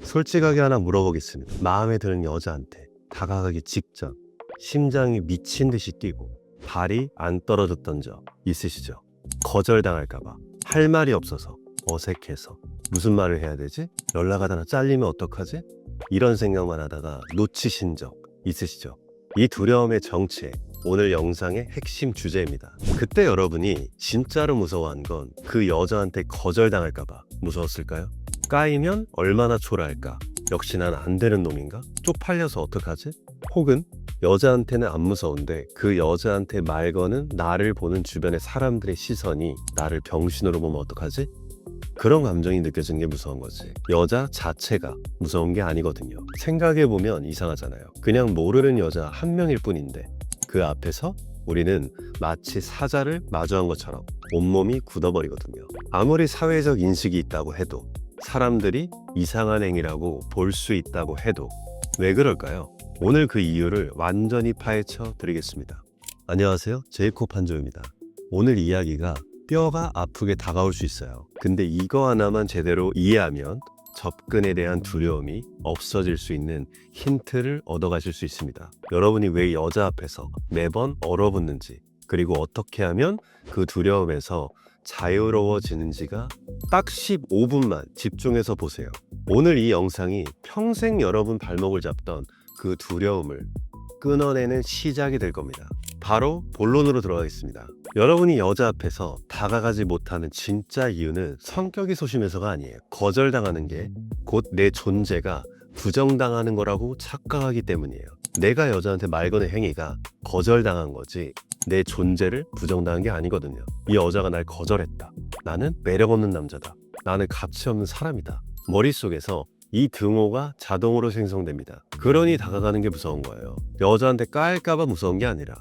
솔직하게 하나 물어보겠습니다. 마음에 드는 여자한테 다가가기 직전 심장이 미친 듯이 뛰고 발이 안 떨어졌던 적 있으시죠? 거절당할까봐 할 말이 없어서 어색해서 무슨 말을 해야 되지? 연락하다가 잘리면 어떡하지? 이런 생각만 하다가 놓치신 적 있으시죠? 이 두려움의 정체, 오늘 영상의 핵심 주제입니다. 그때 여러분이 진짜로 무서워한 건 그 여자한테 거절당할까봐 무서웠을까요? 까이면 얼마나 초라할까? 역시 난 안 되는 놈인가? 쪽팔려서 어떡하지? 혹은 여자한테는 안 무서운데 그 여자한테 말 거는 나를 보는 주변의 사람들의 시선이 나를 병신으로 보면 어떡하지? 그런 감정이 느껴지는 게 무서운 거지. 여자 자체가 무서운 게 아니거든요. 생각해보면 이상하잖아요. 그냥 모르는 여자 한 명일 뿐인데 그 앞에서 우리는 마치 사자를 마주한 것처럼 온몸이 굳어버리거든요. 아무리 사회적 인식이 있다고 해도, 사람들이 이상한 행위라고 볼 수 있다고 해도 왜 그럴까요? 오늘 그 이유를 완전히 파헤쳐 드리겠습니다. 안녕하세요, 제이콥 한조입니다. 오늘 이야기가 뼈가 아프게 다가올 수 있어요. 근데 이거 하나만 제대로 이해하면 접근에 대한 두려움이 없어질 수 있는 힌트를 얻어가실 수 있습니다. 여러분이 왜 여자 앞에서 매번 얼어붙는지, 그리고 어떻게 하면 그 두려움에서 자유로워지는지가 딱 15분만 집중해서 보세요. 오늘 이 영상이 평생 여러분 발목을 잡던 그 두려움을 끊어내는 시작이 될 겁니다. 바로 본론으로 들어가겠습니다. 여러분이 여자 앞에서 다가가지 못하는 진짜 이유는 성격이 소심해서가 아니에요. 거절당하는 게 곧 내 존재가 부정당하는 거라고 착각하기 때문이에요. 내가 여자한테 말 거는 행위가 거절당한 거지 내 존재를 부정당한 게 아니거든요. 이 여자가 날 거절했다. 나는 매력 없는 남자다. 나는 가치 없는 사람이다. 머릿속에서 이 등호가 자동으로 생성됩니다. 그러니 다가가는 게 무서운 거예요. 여자한테 까일까봐 무서운 게 아니라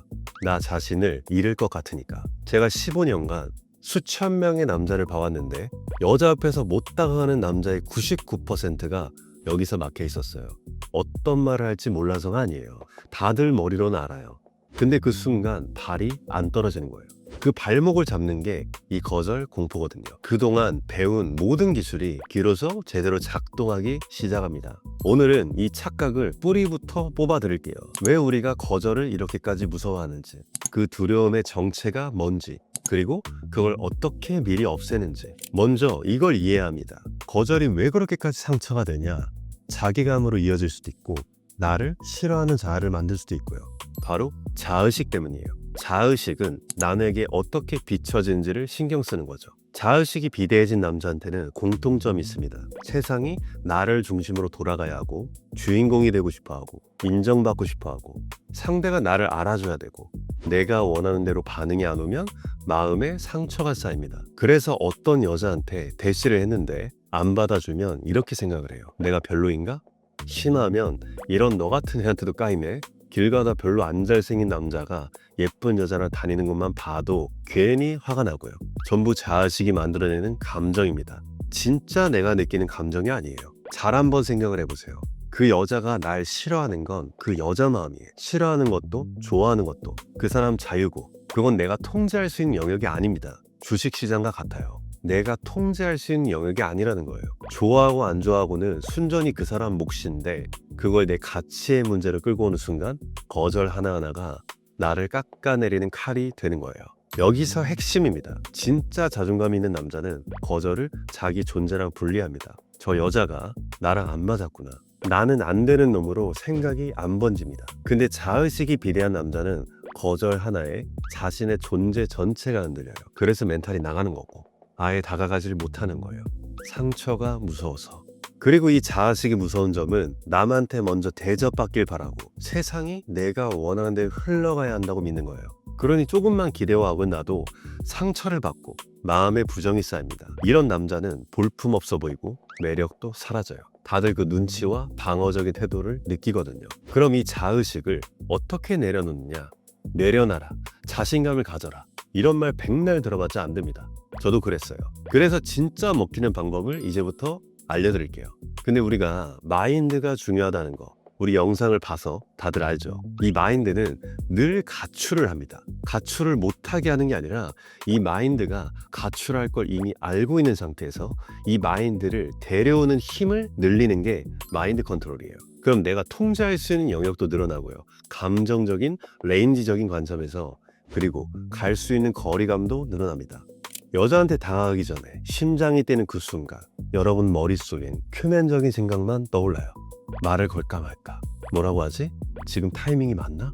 나 자신을 잃을 것 같으니까. 제가 15년간 수천 명의 남자를 봐왔는데 여자 앞에서 못 다가가는 남자의 99%가 여기서 막혀 있었어요. 어떤 말을 할지 몰라서가 아니에요. 다들 머리로는 알아요. 근데 그 순간 발이 안 떨어지는 거예요. 그 발목을 잡는 게 이 거절 공포거든요. 그동안 배운 모든 기술이 비로소 제대로 작동하기 시작합니다. 오늘은 이 착각을 뿌리부터 뽑아 드릴게요. 왜 우리가 거절을 이렇게까지 무서워하는지, 그 두려움의 정체가 뭔지, 그리고 그걸 어떻게 미리 없애는지. 먼저 이걸 이해합니다. 거절이 왜 그렇게까지 상처가 되냐? 자기감으로 이어질 수도 있고 나를 싫어하는 자아를 만들 수도 있고요. 바로 자의식 때문이에요. 자의식은 남에게 어떻게 비춰지는지를 신경 쓰는 거죠. 자의식이 비대해진 남자한테는 공통점이 있습니다. 세상이 나를 중심으로 돌아가야 하고, 주인공이 되고 싶어하고, 인정받고 싶어하고, 상대가 나를 알아줘야 되고, 내가 원하는 대로 반응이 안 오면 마음에 상처가 쌓입니다. 그래서 어떤 여자한테 대시를 했는데 안 받아주면 이렇게 생각을 해요. 내가 별로인가? 심하면 이런 너 같은 애한테도 까이네. 길 가다 별로 안 잘생긴 남자가 예쁜 여자랑 다니는 것만 봐도 괜히 화가 나고요. 전부 자의식이 만들어내는 감정입니다. 진짜 내가 느끼는 감정이 아니에요. 잘 한번 생각을 해보세요. 그 여자가 날 싫어하는 건 그 여자 마음이에요. 싫어하는 것도 좋아하는 것도 그 사람 자유고, 그건 내가 통제할 수 있는 영역이 아닙니다. 주식시장과 같아요. 내가 통제할 수 있는 영역이 아니라는 거예요. 좋아하고 안 좋아하고는 순전히 그 사람 몫인데 그걸 내 가치의 문제로 끌고 오는 순간 거절 하나하나가 나를 깎아내리는 칼이 되는 거예요. 여기서 핵심입니다. 진짜 자존감 있는 남자는 거절을 자기 존재랑 분리합니다. 저 여자가 나랑 안 맞았구나. 나는 안 되는 놈으로 생각이 안 번집니다. 근데 자의식이 비대한 남자는 거절 하나에 자신의 존재 전체가 흔들려요. 그래서 멘탈이 나가는 거고 아예 다가가지를 못하는 거예요. 상처가 무서워서. 그리고 이 자의식이 무서운 점은 남한테 먼저 대접받길 바라고 세상이 내가 원하는 대로 흘러가야 한다고 믿는 거예요. 그러니 조금만 기대와 어긋나도 상처를 받고 마음에 부정이 쌓입니다. 이런 남자는 볼품없어 보이고 매력도 사라져요. 다들 그 눈치와 방어적인 태도를 느끼거든요. 그럼 이 자의식을 어떻게 내려놓느냐? 내려놔라. 자신감을 가져라. 이런 말 백날 들어봤자 안 됩니다. 저도 그랬어요. 그래서 진짜 먹히는 방법을 이제부터 알려드릴게요. 근데 우리가 마인드가 중요하다는 거, 우리 영상을 봐서 다들 알죠? 이 마인드는 늘 가출을 합니다. 가출을 못하게 하는 게 아니라 이 마인드가 가출할 걸 이미 알고 있는 상태에서 이 마인드를 데려오는 힘을 늘리는 게 마인드 컨트롤이에요. 그럼 내가 통제할 수 있는 영역도 늘어나고요. 감정적인, 레인지적인 관점에서 그리고 갈 수 있는 거리감도 늘어납니다. 여자한테 당하기 전에 심장이 뛰는 그 순간 여러분 머릿속엔 표면적인 생각만 떠올라요. 말을 걸까 말까. 뭐라고 하지? 지금 타이밍이 맞나?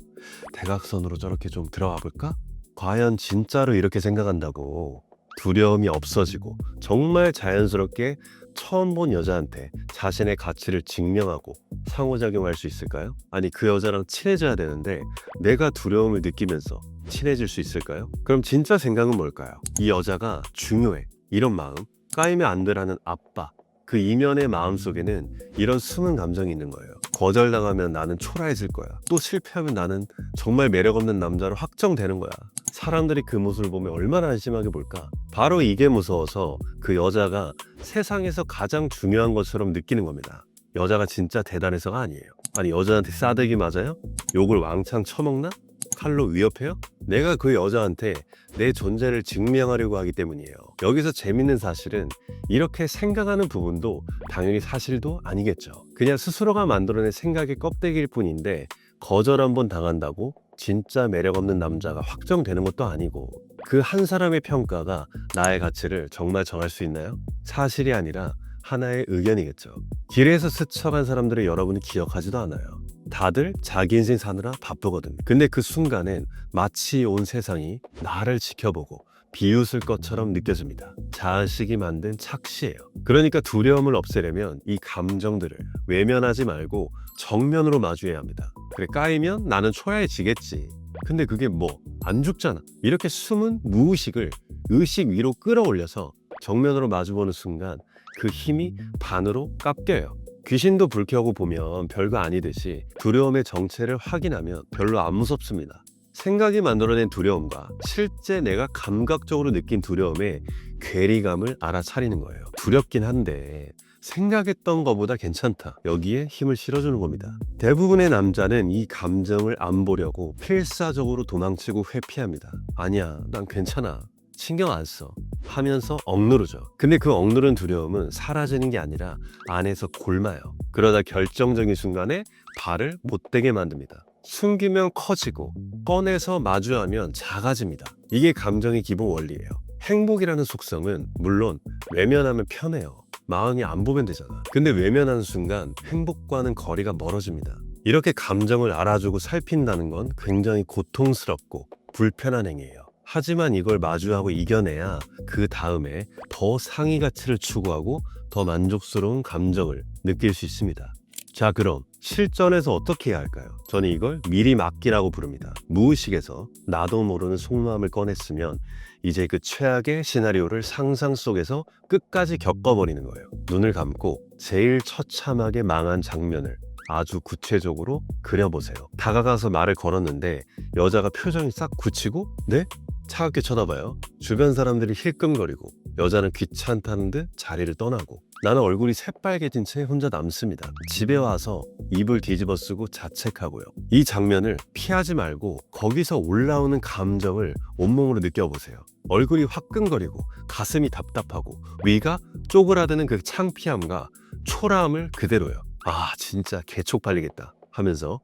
대각선으로 저렇게 좀 들어와 볼까? 과연 진짜로 이렇게 생각한다고 두려움이 없어지고 정말 자연스럽게 처음 본 여자한테 자신의 가치를 증명하고 상호작용할 수 있을까요? 아니 그 여자랑 친해져야 되는데 내가 두려움을 느끼면서 친해질 수 있을까요? 그럼 진짜 생각은 뭘까요? 이 여자가 중요해. 이런 마음, 까이면 안 되라는 아빠, 그 이면의 마음속에는 이런 숨은 감정이 있는 거예요. 거절당하면 나는 초라해질 거야. 또 실패하면 나는 정말 매력없는 남자로 확정되는 거야. 사람들이 그 모습을 보면 얼마나 안심하게 볼까? 바로 이게 무서워서 그 여자가 세상에서 가장 중요한 것처럼 느끼는 겁니다. 여자가 진짜 대단해서가 아니에요. 아니 여자한테 싸대기 맞아요? 욕을 왕창 쳐먹나? 칼로 위협해요? 내가 그 여자한테 내 존재를 증명하려고 하기 때문이에요. 여기서 재밌는 사실은 이렇게 생각하는 부분도 당연히 사실도 아니겠죠. 그냥 스스로가 만들어낸 생각의 껍데기일 뿐인데 거절 한번 당한다고 진짜 매력 없는 남자가 확정되는 것도 아니고 그 한 사람의 평가가 나의 가치를 정말 정할 수 있나요? 사실이 아니라 하나의 의견이겠죠. 길에서 스쳐간 사람들을 여러분이 기억하지도 않아요. 다들 자기 인생 사느라 바쁘거든. 근데 그 순간엔 마치 온 세상이 나를 지켜보고 비웃을 것처럼 느껴집니다. 자식이 만든 착시예요. 그러니까 두려움을 없애려면 이 감정들을 외면하지 말고 정면으로 마주해야 합니다. 그래 까이면 나는 초라해지겠지. 근데 그게 뭐 안 죽잖아. 이렇게 숨은 무의식을 의식 위로 끌어올려서 정면으로 마주보는 순간 그 힘이 반으로 깎여요. 귀신도 불 켜고 보면 별거 아니듯이 두려움의 정체를 확인하면 별로 안 무섭습니다. 생각이 만들어낸 두려움과 실제 내가 감각적으로 느낀 두려움의 괴리감을 알아차리는 거예요. 두렵긴 한데 생각했던 것보다 괜찮다. 여기에 힘을 실어주는 겁니다. 대부분의 남자는 이 감정을 안 보려고 필사적으로 도망치고 회피합니다. 아니야, 난 괜찮아. 신경 안 써. 하면서 억누르죠. 근데 그 억누른 두려움은 사라지는 게 아니라 안에서 골마요. 그러다 결정적인 순간에 발을 못대게 만듭니다. 숨기면 커지고 꺼내서 마주하면 작아집니다. 이게 감정의 기본 원리예요. 행복이라는 속성은 물론 외면하면 편해요. 마음이 안 보면 되잖아. 근데 외면하는 순간 행복과는 거리가 멀어집니다. 이렇게 감정을 알아주고 살핀다는 건 굉장히 고통스럽고 불편한 행위예요. 하지만 이걸 마주하고 이겨내야 그 다음에 더 상위 가치를 추구하고 더 만족스러운 감정을 느낄 수 있습니다. 자, 그럼 실전에서 어떻게 해야 할까요? 저는 이걸 미리 막기라고 부릅니다. 무의식에서 나도 모르는 속마음을 꺼냈으면 이제 그 최악의 시나리오를 상상 속에서 끝까지 겪어버리는 거예요. 눈을 감고 제일 처참하게 망한 장면을 아주 구체적으로 그려보세요. 다가가서 말을 걸었는데 여자가 표정이 싹 굳히고 네? 차갑게 쳐다봐요. 주변 사람들이 힐끔거리고 여자는 귀찮다는 듯 자리를 떠나고 나는 얼굴이 새빨개진 채 혼자 남습니다. 집에 와서 이불 뒤집어 쓰고 자책하고요. 이 장면을 피하지 말고 거기서 올라오는 감정을 온몸으로 느껴보세요. 얼굴이 화끈거리고 가슴이 답답하고 위가 쪼그라드는 그 창피함과 초라함을 그대로요. 아 진짜 개촉팔리겠다 하면서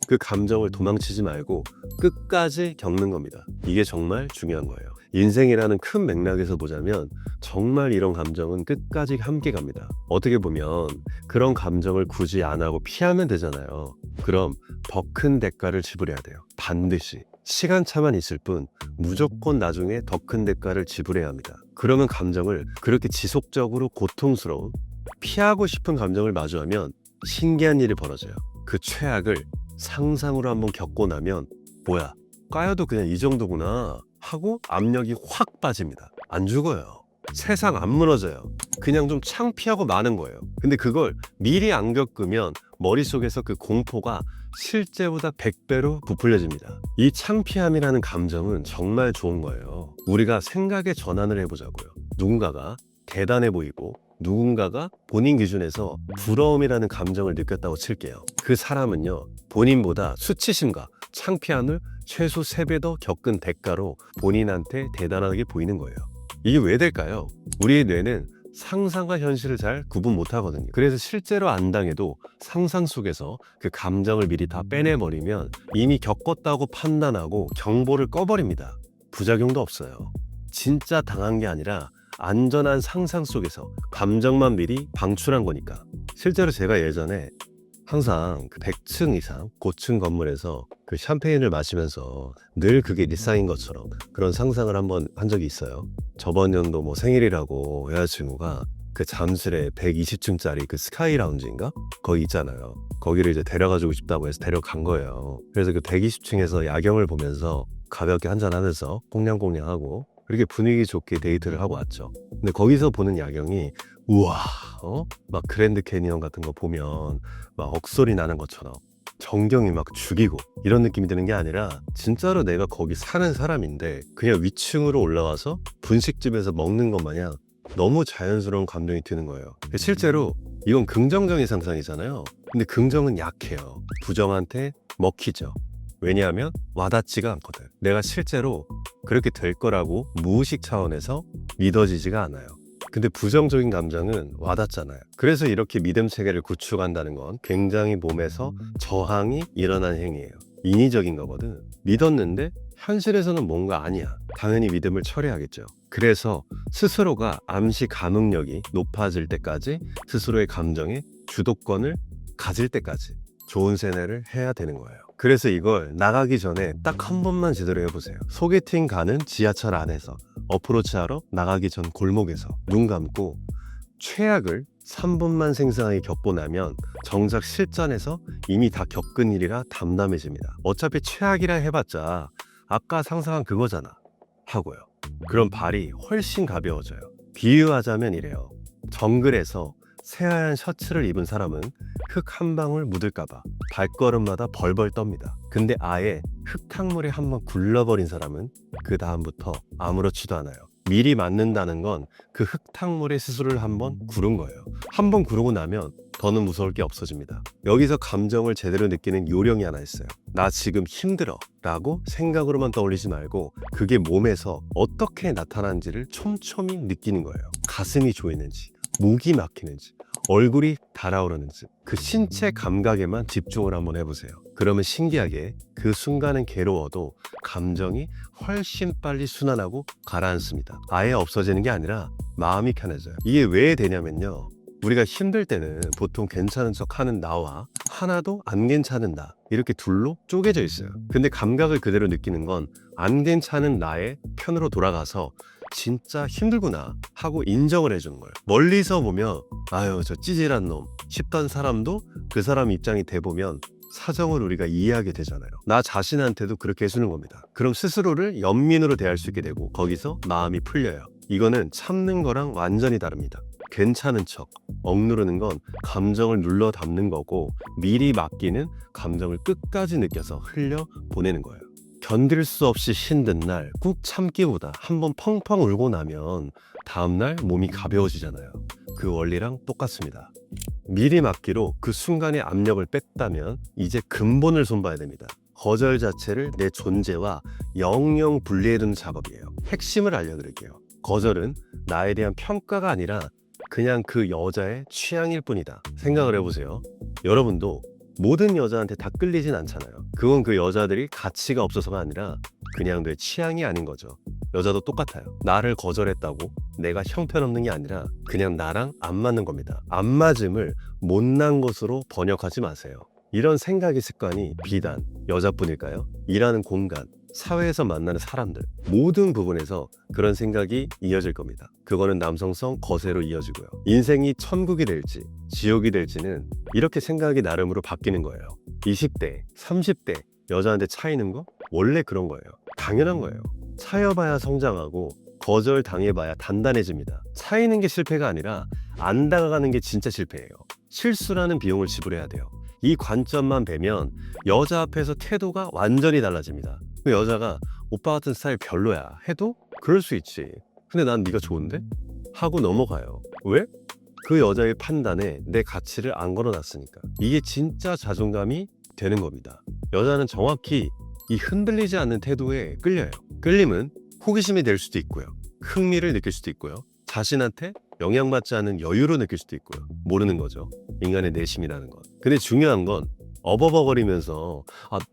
그 감정을 도망치지 말고 끝까지 겪는 겁니다. 이게 정말 중요한 거예요. 인생이라는 큰 맥락에서 보자면 정말 이런 감정은 끝까지 함께 갑니다. 어떻게 보면 그런 감정을 굳이 안 하고 피하면 되잖아요. 그럼 더 큰 대가를 지불해야 돼요. 반드시. 시간차만 있을 뿐 무조건 나중에 더 큰 대가를 지불해야 합니다. 그러면 감정을 그렇게 지속적으로 고통스러운 피하고 싶은 감정을 마주하면 신기한 일이 벌어져요. 그 최악을 상상으로 한번 겪고 나면 뭐야 까여도 그냥 이 정도구나 하고 압력이 확 빠집니다. 안 죽어요. 세상 안 무너져요. 그냥 좀 창피하고 마는 거예요. 근데 그걸 미리 안 겪으면 머릿속에서 그 공포가 실제보다 100배로 부풀려집니다. 이 창피함이라는 감정은 정말 좋은 거예요. 우리가 생각의 전환을 해보자고요. 누군가가 대단해 보이고 누군가가 본인 기준에서 부러움이라는 감정을 느꼈다고 칠게요. 그 사람은요, 본인보다 수치심과 창피함을 최소 3배 더 겪은 대가로 본인한테 대단하게 보이는 거예요. 이게 왜 될까요? 우리의 뇌는 상상과 현실을 잘 구분 못 하거든요. 그래서 실제로 안 당해도 상상 속에서 그 감정을 미리 다 빼내버리면 이미 겪었다고 판단하고 경보를 꺼버립니다. 부작용도 없어요. 진짜 당한 게 아니라 안전한 상상 속에서 감정만 미리 방출한 거니까. 실제로 제가 예전에 항상 그 100층 이상 고층 건물에서 그 샴페인을 마시면서 늘 그게 일상인 것처럼 그런 상상을 한번 한 적이 있어요. 저번 연도 뭐 생일이라고 여자친구가 그 잠실에 120층짜리 그 스카이 라운지인가? 거기 있잖아요. 거기를 이제 데려가주고 싶다고 해서 데려간 거예요. 그래서 그 120층에서 야경을 보면서 가볍게 한잔하면서 꽁냥꽁냥하고 그렇게 분위기 좋게 데이트를 하고 왔죠. 근데 거기서 보는 야경이 우와, 막 그랜드 캐니언 같은 거 보면 막 억소리 나는 것처럼 전경이 막 죽이고 이런 느낌이 드는 게 아니라 진짜로 내가 거기 사는 사람인데 그냥 위층으로 올라가서 분식집에서 먹는 것 마냥 너무 자연스러운 감정이 드는 거예요. 실제로 이건 긍정적인 상상이잖아요. 근데 긍정은 약해요. 부정한테 먹히죠. 왜냐하면 와닿지가 않거든. 내가 실제로 그렇게 될 거라고 무의식 차원에서 믿어지지가 않아요. 근데 부정적인 감정은 와닿잖아요. 그래서 이렇게 믿음 체계를 구축한다는 건 굉장히 몸에서 저항이 일어난 행위예요. 인위적인 거거든. 믿었는데 현실에서는 뭔가 아니야. 당연히 믿음을 철회하겠죠. 그래서 스스로가 암시 감응력이 높아질 때까지 스스로의 감정에 주도권을 가질 때까지 좋은 세뇌를 해야 되는 거예요. 그래서 이걸 나가기 전에 딱 한 번만 제대로 해보세요. 소개팅 가는 지하철 안에서, 어프로치하러 나가기 전 골목에서 눈 감고 최악을 3분만 생생하게 겪고 나면 정작 실전에서 이미 다 겪은 일이라 담담해집니다. 어차피 최악이라 해봤자 아까 상상한 그거잖아 하고요. 그럼 발이 훨씬 가벼워져요. 비유하자면 이래요. 정글에서 새하얀 셔츠를 입은 사람은 흙 한 방울 묻을까봐 발걸음마다 벌벌 떱니다. 근데 아예 흙탕물에 한번 굴러버린 사람은 그 다음부터 아무렇지도 않아요. 미리 맞는다는 건 그 흙탕물에 스스로를 한번 구른 거예요. 한번 구르고 나면 더는 무서울 게 없어집니다. 여기서 감정을 제대로 느끼는 요령이 하나 있어요. 나 지금 힘들어 라고 생각으로만 떠올리지 말고 그게 몸에서 어떻게 나타나는지를 촘촘히 느끼는 거예요. 가슴이 조이는지, 목이 막히는지, 얼굴이 달아오르는지 그 신체 감각에만 집중을 한번 해보세요. 그러면 신기하게 그 순간은 괴로워도 감정이 훨씬 빨리 순환하고 가라앉습니다. 아예 없어지는 게 아니라 마음이 편해져요. 이게 왜 되냐면요, 우리가 힘들 때는 보통 괜찮은 척 하는 나와 하나도 안 괜찮은 나 이렇게 둘로 쪼개져 있어요. 근데 감각을 그대로 느끼는 건 안 괜찮은 나의 편으로 돌아가서 진짜 힘들구나 하고 인정을 해주는 거예요. 멀리서 보면 아유 저 찌질한 놈 싶던 사람도 그 사람 입장이 돼보면 사정을 우리가 이해하게 되잖아요. 나 자신한테도 그렇게 해주는 겁니다. 그럼 스스로를 연민으로 대할 수 있게 되고 거기서 마음이 풀려요. 이거는 참는 거랑 완전히 다릅니다. 괜찮은 척, 억누르는 건 감정을 눌러 담는 거고 미리 맡기는 감정을 끝까지 느껴서 흘려 보내는 거예요. 견딜 수 없이 힘든 날 꾹 참기보다 한번 펑펑 울고 나면 다음날 몸이 가벼워지잖아요. 그 원리랑 똑같습니다. 미리 맡기로 그 순간의 압력을 뺐다면 이제 근본을 손봐야 됩니다. 거절 자체를 내 존재와 영영 분리해두는 작업이에요. 핵심을 알려드릴게요. 거절은 나에 대한 평가가 아니라 그냥 그 여자의 취향일 뿐이다. 생각을 해보세요. 여러분도 모든 여자한테 다 끌리진 않잖아요. 그건 그 여자들이 가치가 없어서가 아니라 그냥 내 취향이 아닌 거죠. 여자도 똑같아요. 나를 거절했다고 내가 형편없는 게 아니라 그냥 나랑 안 맞는 겁니다. 안 맞음을 못난 것으로 번역하지 마세요. 이런 생각의 습관이 비단 여자뿐일까요? 일하는 공간, 사회에서 만나는 사람들 모든 부분에서 그런 생각이 이어질 겁니다. 그거는 남성성 거세로 이어지고요. 인생이 천국이 될지 지옥이 될지는 이렇게 생각이 나름으로 바뀌는 거예요. 20대, 30대 여자한테 차이는 거 원래 그런 거예요. 당연한 거예요. 차여봐야 성장하고 거절 당해봐야 단단해집니다. 차이는 게 실패가 아니라 안 다가가는 게 진짜 실패예요. 실수라는 비용을 지불해야 돼요. 이 관점만 뵈면 여자 앞에서 태도가 완전히 달라집니다. 그 여자가 오빠 같은 스타일 별로야 해도 그럴 수 있지. 근데 난 네가 좋은데? 하고 넘어가요. 왜? 그 여자의 판단에 내 가치를 안 걸어놨으니까. 이게 진짜 자존감이 되는 겁니다. 여자는 정확히 이 흔들리지 않는 태도에 끌려요. 끌림은 호기심이 될 수도 있고요. 흥미를 느낄 수도 있고요. 자신한테 영향받지 않는 여유로 느낄 수도 있고요. 모르는 거죠. 인간의 내심이라는 건. 근데 중요한 건 어버버거리면서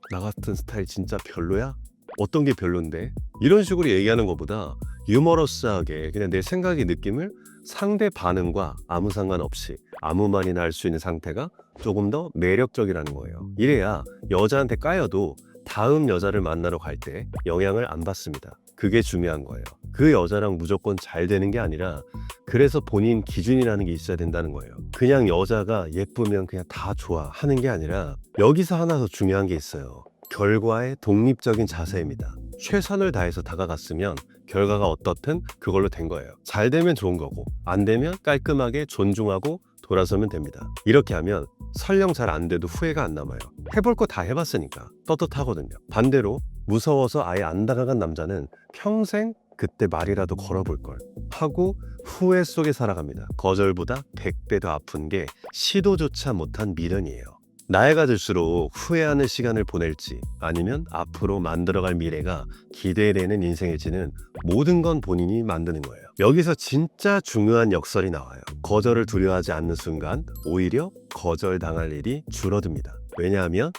나 같은 스타일 진짜 별로야? 어떤 게 별론데? 이런 식으로 얘기하는 것보다 유머러스하게 그냥 내 생각의 느낌을 상대 반응과 아무 상관없이 아무 말이나 할 수 있는 상태가 조금 더 매력적이라는 거예요. 이래야 여자한테 까여도 다음 여자를 만나러 갈 때 영향을 안 받습니다. 그게 중요한 거예요. 그 여자랑 무조건 잘 되는 게 아니라 그래서 본인 기준이라는 게 있어야 된다는 거예요. 그냥 여자가 예쁘면 그냥 다 좋아 하는 게 아니라 여기서 하나 더 중요한 게 있어요. 결과의 독립적인 자세입니다. 최선을 다해서 다가갔으면 결과가 어떻든 그걸로 된 거예요. 잘 되면 좋은 거고 안 되면 깔끔하게 존중하고 돌아서면 됩니다. 이렇게 하면 설령 잘 안 돼도 후회가 안 남아요. 해볼 거 다 해봤으니까 떳떳하거든요. 반대로 무서워서 아예 안 다가간 남자는 평생 그때 말이라도 걸어볼 걸 하고 후회 속에 살아갑니다. 거절보다 100배 더 아픈 게 시도조차 못한 미련이에요. 나이가 들수록 후회하는 시간을 보낼지 아니면 앞으로 만들어갈 미래가 기대되는 인생일지는 모든 건 본인이 만드는 거예요. 여기서 진짜 중요한 역설이 나와요. 거절을 두려워하지 않는 순간 오히려 거절당할 일이 줄어듭니다. 왜냐하면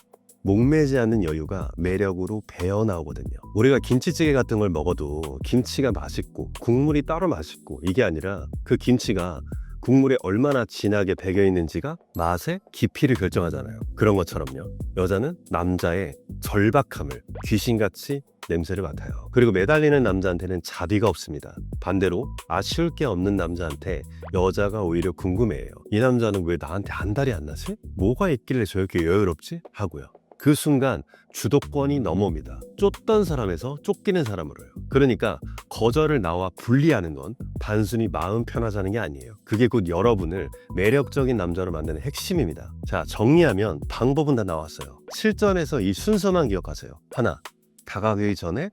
목매지 않는 여유가 매력으로 배어나오거든요. 우리가 김치찌개 같은 걸 먹어도 김치가 맛있고 국물이 따로 맛있고 이게 아니라 그 김치가 국물에 얼마나 진하게 배겨있는지가 맛의 깊이를 결정하잖아요. 그런 것처럼요. 여자는 남자의 절박함을 귀신같이 냄새를 맡아요. 그리고 매달리는 남자한테는 자비가 없습니다. 반대로 아쉬울 게 없는 남자한테 여자가 오히려 궁금해해요. 이 남자는 왜 나한테 안달이 안 나지? 뭐가 있길래 저렇게 여유롭지? 하고요. 그 순간 주도권이 넘어옵니다. 쫓던 사람에서 쫓기는 사람으로요. 그러니까 거절을 나와 분리하는 건 단순히 마음 편하자는 게 아니에요. 그게 곧 여러분을 매력적인 남자로 만드는 핵심입니다. 자, 정리하면 방법은 다 나왔어요. 실전에서 이 순서만 기억하세요. 하나, 다가가기 전에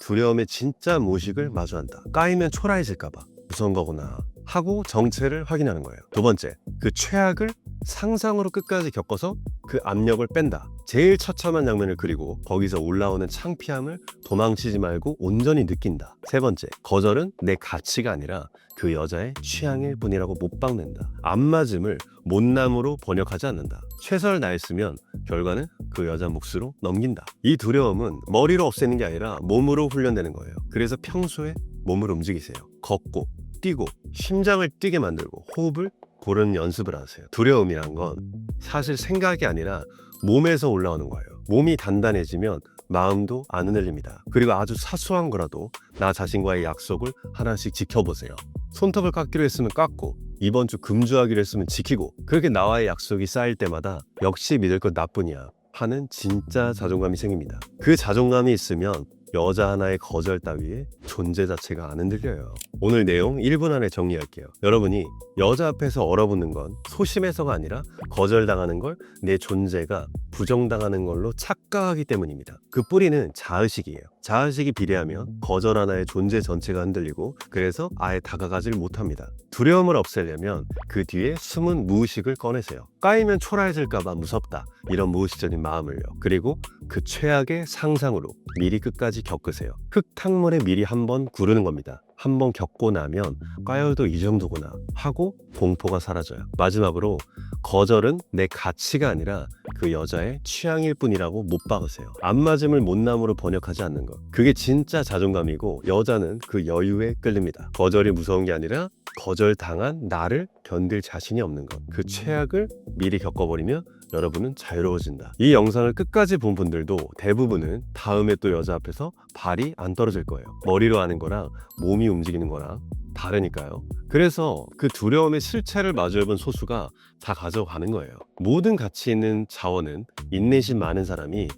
두려움의 진짜 모식을 마주한다. 까이면 초라해질까봐 무서운 거구나 하고 정체를 확인하는 거예요. 두 번째, 그 최악을 상상으로 끝까지 겪어서 그 압력을 뺀다. 제일 처참한 장면을 그리고 거기서 올라오는 창피함을 도망치지 말고 온전히 느낀다. 세 번째, 거절은 내 가치가 아니라 그 여자의 취향일 뿐이라고 못 박는다. 안 맞음을 못남으로 번역하지 않는다. 최선을 다했으면 결과는 그 여자 몫으로 넘긴다. 이 두려움은 머리로 없애는 게 아니라 몸으로 훈련되는 거예요. 그래서 평소에 몸을 움직이세요. 걷고 뛰고 심장을 뛰게 만들고 호흡을 고르는 연습을 하세요. 두려움이란 건 사실 생각이 아니라 몸에서 올라오는 거예요. 몸이 단단해지면 마음도 안 흔들립니다. 그리고 아주 사소한 거라도 나 자신과의 약속을 하나씩 지켜보세요. 손톱을 깎기로 했으면 깎고 이번 주 금주하기로 했으면 지키고 그렇게 나와의 약속이 쌓일 때마다 역시 믿을 것 나뿐이야 하는 진짜 자존감이 생깁니다. 그 자존감이 있으면 여자 하나의 거절 따위에 존재 자체가 안 흔들려요. 오늘 내용 1분 안에 정리할게요. 여러분이 여자 앞에서 얼어붙는 건 소심해서가 아니라 거절당하는 걸 내 존재가 부정당하는 걸로 착각하기 때문입니다. 그 뿌리는 자의식이에요. 자의식이 비례하면 거절 하나의 존재 전체가 흔들리고 그래서 아예 다가가질 못합니다. 두려움을 없애려면 그 뒤에 숨은 무의식을 꺼내세요. 까이면 초라해질까봐 무섭다 이런 무의식적인 마음을요. 그리고 그 최악의 상상으로 미리 끝까지 겪으세요. 흙탕물에 미리 한번 구르는 겁니다. 한번 겪고 나면 까여도 이 정도구나 하고 공포가 사라져요. 마지막으로 거절은 내 가치가 아니라 그 여자의 취향일 뿐이라고 못 박으세요. 안 맞음을 못남으로 번역하지 않는 것. 그게 진짜 자존감이고 여자는 그 여유에 끌립니다. 거절이 무서운 게 아니라 거절당한 나를 견딜 자신이 없는 것. 그 최악을 미리 겪어버리면 여러분은 자유로워진다. 이 영상을 끝까지 본 분들도 대부분은 다음에 또 여자 앞에서 발이 안 떨어질 거예요. 머리로 하는 거랑 몸이 움직이는 거랑 다르니까요. 그래서 그 두려움의 실체를 마주해본 소수가 다 가져가는 거예요. 모든 가치 있는 자원은 인내심 많은 사람이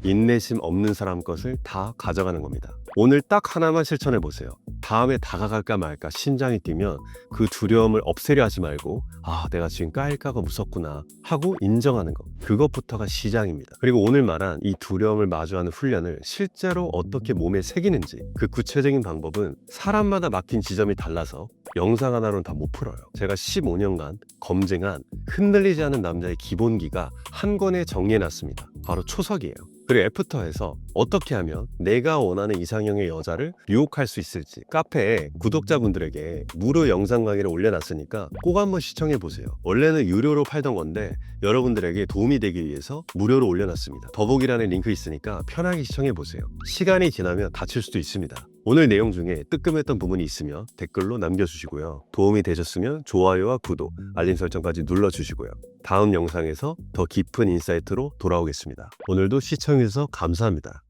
인내심 없는 사람 것을 다 가져가는 겁니다. 오늘 딱 하나만 실천해 보세요. 다음에 다가갈까 말까 심장이 뛰면 그 두려움을 없애려 하지 말고 내가 지금 까일까가 무섭구나 하고 인정하는 것. 그것부터가 시작입니다. 그리고 오늘 말한 이 두려움을 마주하는 훈련을 실제로 어떻게 몸에 새기는지 그 구체적인 방법은 사람마다 막힌 지점이 달라서 영상 하나로는 다 못 풀어요. 제가 15년간 검증한 흔들리지 않은 남자의 기본기가 한 권에 정리해놨습니다. 바로 초석이에요. 그리고 애프터에서 어떻게 하면 내가 원하는 이상형의 여자를 유혹할 수 있을지 카페에 구독자분들에게 무료 영상 강의를 올려놨으니까 꼭 한번 시청해 보세요. 원래는 유료로 팔던 건데 여러분들에게 도움이 되기 위해서 무료로 올려놨습니다. 더보기란에 링크 있으니까 편하게 시청해 보세요. 시간이 지나면 다칠 수도 있습니다. 오늘 내용 중에 뜨끔했던 부분이 있으면 댓글로 남겨주시고요. 도움이 되셨으면 좋아요와 구독, 알림 설정까지 눌러주시고요. 다음 영상에서 더 깊은 인사이트로 돌아오겠습니다. 오늘도 시청해주셔서 감사합니다.